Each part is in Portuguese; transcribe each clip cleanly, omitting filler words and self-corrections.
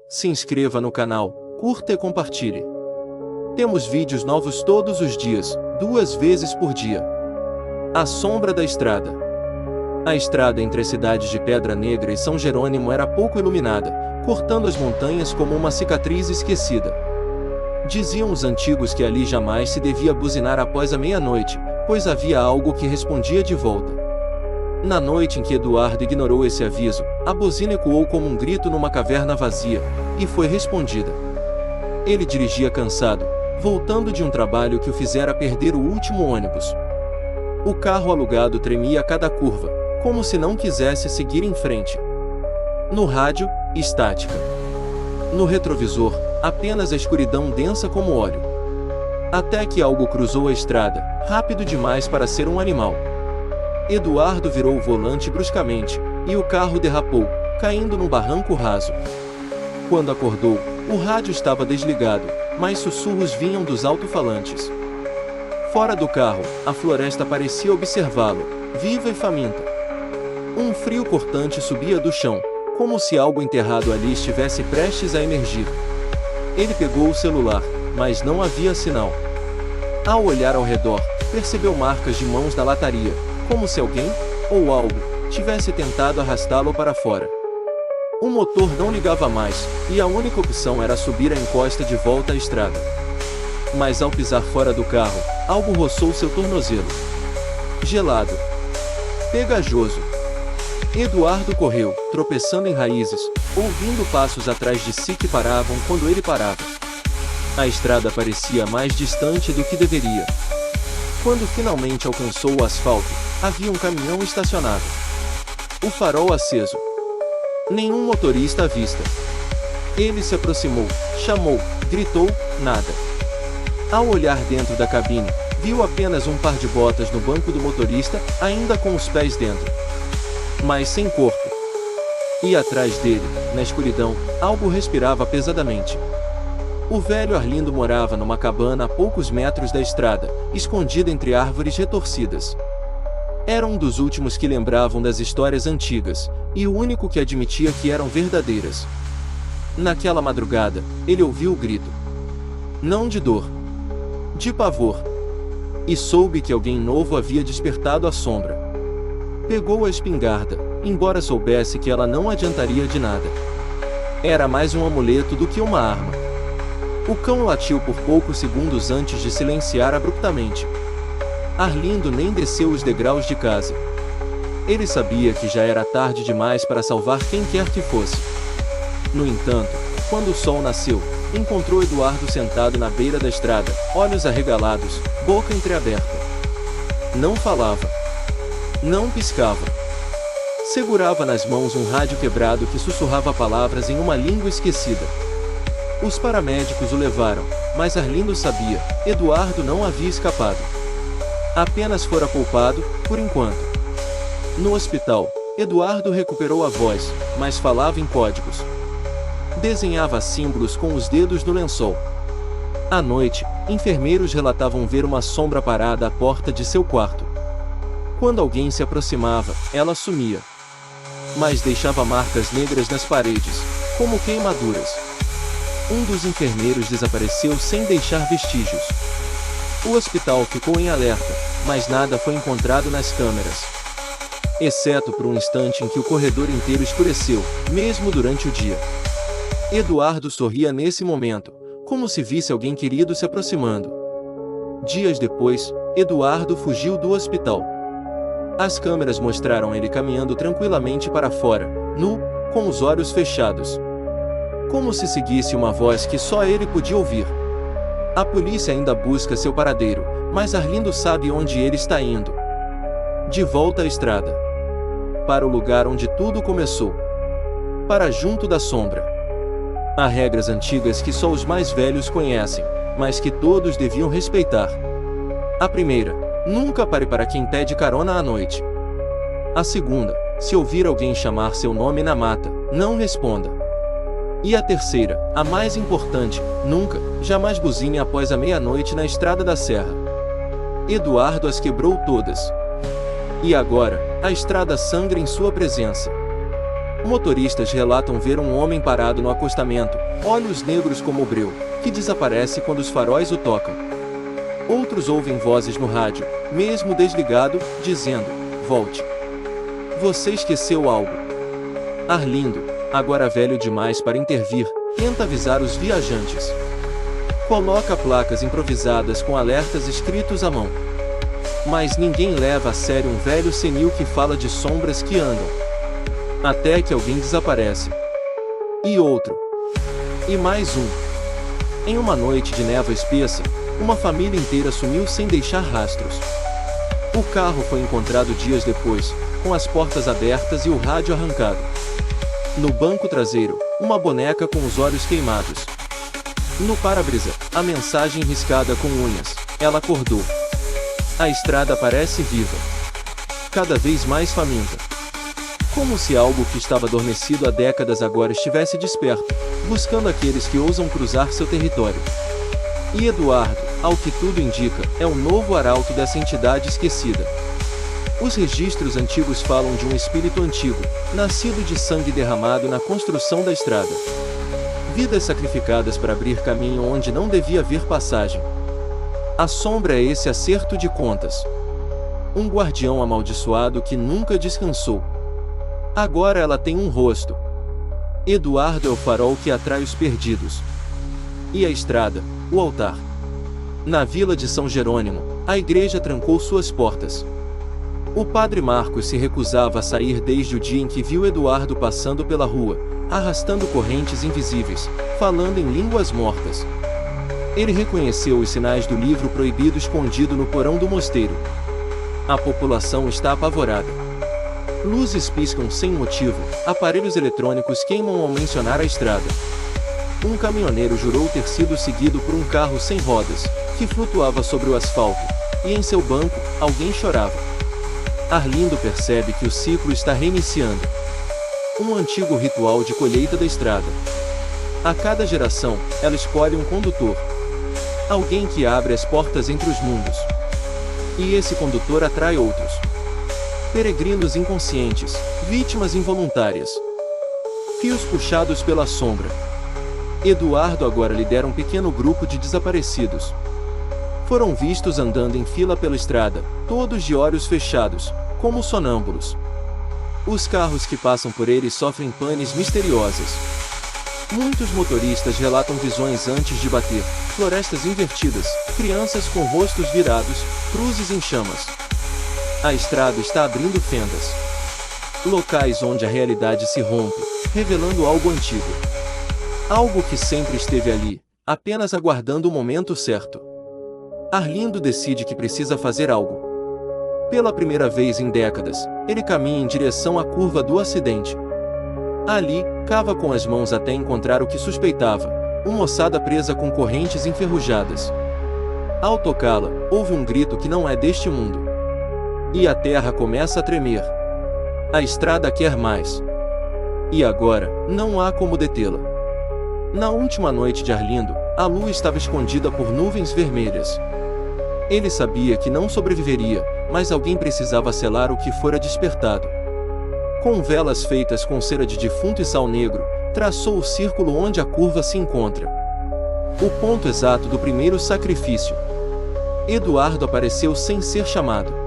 Se inscreva no canal, curta e compartilhe. Temos vídeos novos todos os dias, 2 vezes por dia. A sombra da estrada. A estrada entre as cidades de Pedra Negra e São Jerônimo era pouco iluminada, cortando as montanhas como uma cicatriz esquecida. Diziam os antigos que ali jamais se devia buzinar após a meia-noite, pois havia algo que respondia de volta. Na noite em que Eduardo ignorou esse aviso, a buzina ecoou como um grito numa caverna vazia, e foi respondida. Ele dirigia cansado, voltando de um trabalho que o fizera perder o último ônibus. O carro alugado tremia a cada curva, como se não quisesse seguir em frente. No rádio, estática. No retrovisor, apenas a escuridão densa como óleo. Até que algo cruzou a estrada, rápido demais para ser um animal. Eduardo virou o volante bruscamente, e o carro derrapou, caindo num barranco raso. Quando acordou, o rádio estava desligado, mas sussurros vinham dos alto-falantes. Fora do carro, a floresta parecia observá-lo, viva e faminta. Um frio cortante subia do chão, como se algo enterrado ali estivesse prestes a emergir. Ele pegou o celular, mas não havia sinal. Ao olhar ao redor, percebeu marcas de mãos na lataria, como se alguém, ou algo, tivesse tentado arrastá-lo para fora. O motor não ligava mais, e a única opção era subir a encosta de volta à estrada. Mas ao pisar fora do carro, algo roçou seu tornozelo. Gelado. Pegajoso. Eduardo correu, tropeçando em raízes, ouvindo passos atrás de si que paravam quando ele parava. A estrada parecia mais distante do que deveria. Quando finalmente alcançou o asfalto, havia um caminhão estacionado. O farol aceso. Nenhum motorista à vista. Ele se aproximou, chamou, gritou, nada. Ao olhar dentro da cabine, viu apenas um par de botas no banco do motorista, ainda com os pés dentro. Mas sem corpo. E atrás dele, na escuridão, algo respirava pesadamente. O velho Arlindo morava numa cabana a poucos metros da estrada, escondida entre árvores retorcidas. Era um dos últimos que lembravam das histórias antigas, e o único que admitia que eram verdadeiras. Naquela madrugada, ele ouviu o grito. Não de dor. De pavor. E soube que alguém novo havia despertado a sombra. Pegou a espingarda, embora soubesse que ela não adiantaria de nada. Era mais um amuleto do que uma arma. O cão latiu por poucos segundos antes de silenciar abruptamente. Arlindo nem desceu os degraus de casa. Ele sabia que já era tarde demais para salvar quem quer que fosse. No entanto, quando o sol nasceu, encontrou Eduardo sentado na beira da estrada, olhos arregalados, boca entreaberta. Não falava. Não piscava. Segurava nas mãos um rádio quebrado que sussurrava palavras em uma língua esquecida. Os paramédicos o levaram, mas Arlindo sabia, Eduardo não havia escapado. Apenas fora poupado, por enquanto. No hospital, Eduardo recuperou a voz, mas falava em códigos. Desenhava símbolos com os dedos no lençol. À noite, enfermeiros relatavam ver uma sombra parada à porta de seu quarto. Quando alguém se aproximava, ela sumia. Mas deixava marcas negras nas paredes, como queimaduras. Um dos enfermeiros desapareceu sem deixar vestígios. O hospital ficou em alerta, mas nada foi encontrado nas câmeras. Exceto por um instante em que o corredor inteiro escureceu, mesmo durante o dia. Eduardo sorria nesse momento, como se visse alguém querido se aproximando. Dias depois, Eduardo fugiu do hospital. As câmeras mostraram ele caminhando tranquilamente para fora, nu, com os olhos fechados. Como se seguisse uma voz que só ele podia ouvir. A polícia ainda busca seu paradeiro, mas Arlindo sabe onde ele está indo. De volta à estrada. Para o lugar onde tudo começou. Para junto da sombra. Há regras antigas que só os mais velhos conhecem, mas que todos deviam respeitar. A primeira: nunca pare para quem pede carona à noite. A segunda: se ouvir alguém chamar seu nome na mata, não responda. E a terceira, a mais importante: nunca, jamais buzine após a meia-noite na estrada da serra. Eduardo as quebrou todas. E agora, a estrada sangra em sua presença. Motoristas relatam ver um homem parado no acostamento, olhos negros como o breu, que desaparece quando os faróis o tocam. Outros ouvem vozes no rádio, mesmo desligado, dizendo: volte. Você esqueceu algo. Arlindo, agora velho demais para intervir, tenta avisar os viajantes. Coloca placas improvisadas com alertas escritos à mão. Mas ninguém leva a sério um velho senil que fala de sombras que andam. Até que alguém desaparece. E outro. E mais um. Em uma noite de névoa espessa, uma família inteira sumiu sem deixar rastros. O carro foi encontrado dias depois, com as portas abertas e o rádio arrancado. No banco traseiro, uma boneca com os olhos queimados. No para-brisa, a mensagem riscada com unhas: ela acordou. A estrada parece viva. Cada vez mais faminta. Como se algo que estava adormecido há décadas agora estivesse desperto, buscando aqueles que ousam cruzar seu território. E Eduardo, ao que tudo indica, é o novo arauto dessa entidade esquecida. Os registros antigos falam de um espírito antigo, nascido de sangue derramado na construção da estrada. Vidas sacrificadas para abrir caminho onde não devia haver passagem. A sombra é esse acerto de contas. Um guardião amaldiçoado que nunca descansou. Agora ela tem um rosto. Eduardo é o farol que atrai os perdidos. E a estrada, o altar. Na vila de São Jerônimo, a igreja trancou suas portas. O padre Marcos se recusava a sair desde o dia em que viu Eduardo passando pela rua, arrastando correntes invisíveis, falando em línguas mortas. Ele reconheceu os sinais do livro proibido escondido no porão do mosteiro. A população está apavorada. Luzes piscam sem motivo, aparelhos eletrônicos queimam ao mencionar a estrada. Um caminhoneiro jurou ter sido seguido por um carro sem rodas, que flutuava sobre o asfalto, e em seu banco, alguém chorava. Arlindo percebe que o ciclo está reiniciando. Um antigo ritual de colheita da estrada. A cada geração, ela escolhe um condutor. Alguém que abre as portas entre os mundos. E esse condutor atrai outros. Peregrinos inconscientes, vítimas involuntárias. Fios puxados pela sombra. Eduardo agora lidera um pequeno grupo de desaparecidos. Foram vistos andando em fila pela estrada, todos de olhos fechados, como sonâmbulos. Os carros que passam por eles sofrem panes misteriosas. Muitos motoristas relatam visões antes de bater, florestas invertidas, crianças com rostos virados, cruzes em chamas. A estrada está abrindo fendas. Locais onde a realidade se rompe, revelando algo antigo. Algo que sempre esteve ali, apenas aguardando o momento certo. Arlindo decide que precisa fazer algo. Pela primeira vez em décadas, ele caminha em direção à curva do acidente. Ali, cava com as mãos até encontrar o que suspeitava, uma ossada presa com correntes enferrujadas. Ao tocá-la, houve um grito que não é deste mundo. E a terra começa a tremer. A estrada quer mais. E agora, não há como detê-la. Na última noite de Arlindo, a lua estava escondida por nuvens vermelhas. Ele sabia que não sobreviveria, mas alguém precisava selar o que fora despertado. Com velas feitas com cera de defunto e sal negro, traçou o círculo onde a curva se encontra. O ponto exato do primeiro sacrifício. Eduardo apareceu sem ser chamado.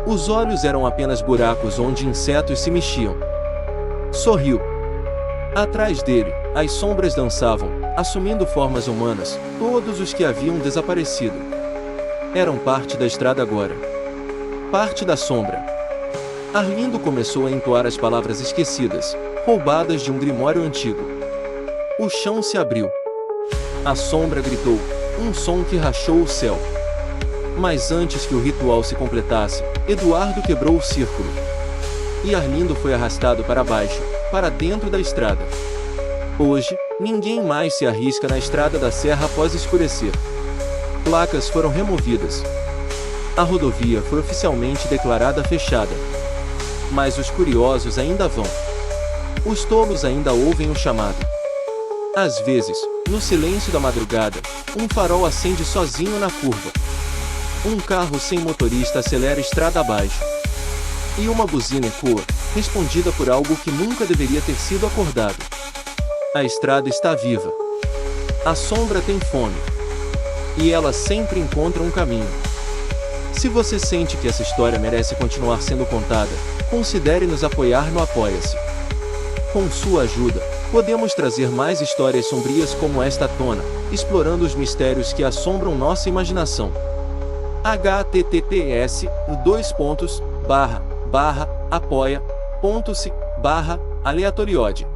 Os olhos eram apenas buracos onde insetos se mexiam. Sorriu. Atrás dele, as sombras dançavam, assumindo formas humanas, todos os que haviam desaparecido. Eram parte da estrada agora. Parte da sombra. Arlindo começou a entoar as palavras esquecidas, roubadas de um grimório antigo. O chão se abriu. A sombra gritou, um som que rachou o céu. Mas antes que o ritual se completasse, Eduardo quebrou o círculo. E Arlindo foi arrastado para baixo, para dentro da estrada. Hoje, ninguém mais se arrisca na estrada da serra após escurecer. Placas foram removidas. A rodovia foi oficialmente declarada fechada. Mas os curiosos ainda vão. Os tolos ainda ouvem o chamado. Às vezes, no silêncio da madrugada, um farol acende sozinho na curva. Um carro sem motorista acelera estrada abaixo. E uma buzina ecoa, respondida por algo que nunca deveria ter sido acordado. A estrada está viva. A sombra tem fome. E ela sempre encontra um caminho. Se você sente que essa história merece continuar sendo contada, considere nos apoiar no Apoia-se. Com sua ajuda, podemos trazer mais histórias sombrias como esta à tona, explorando os mistérios que assombram nossa imaginação. https://apoia.se/aleatoriode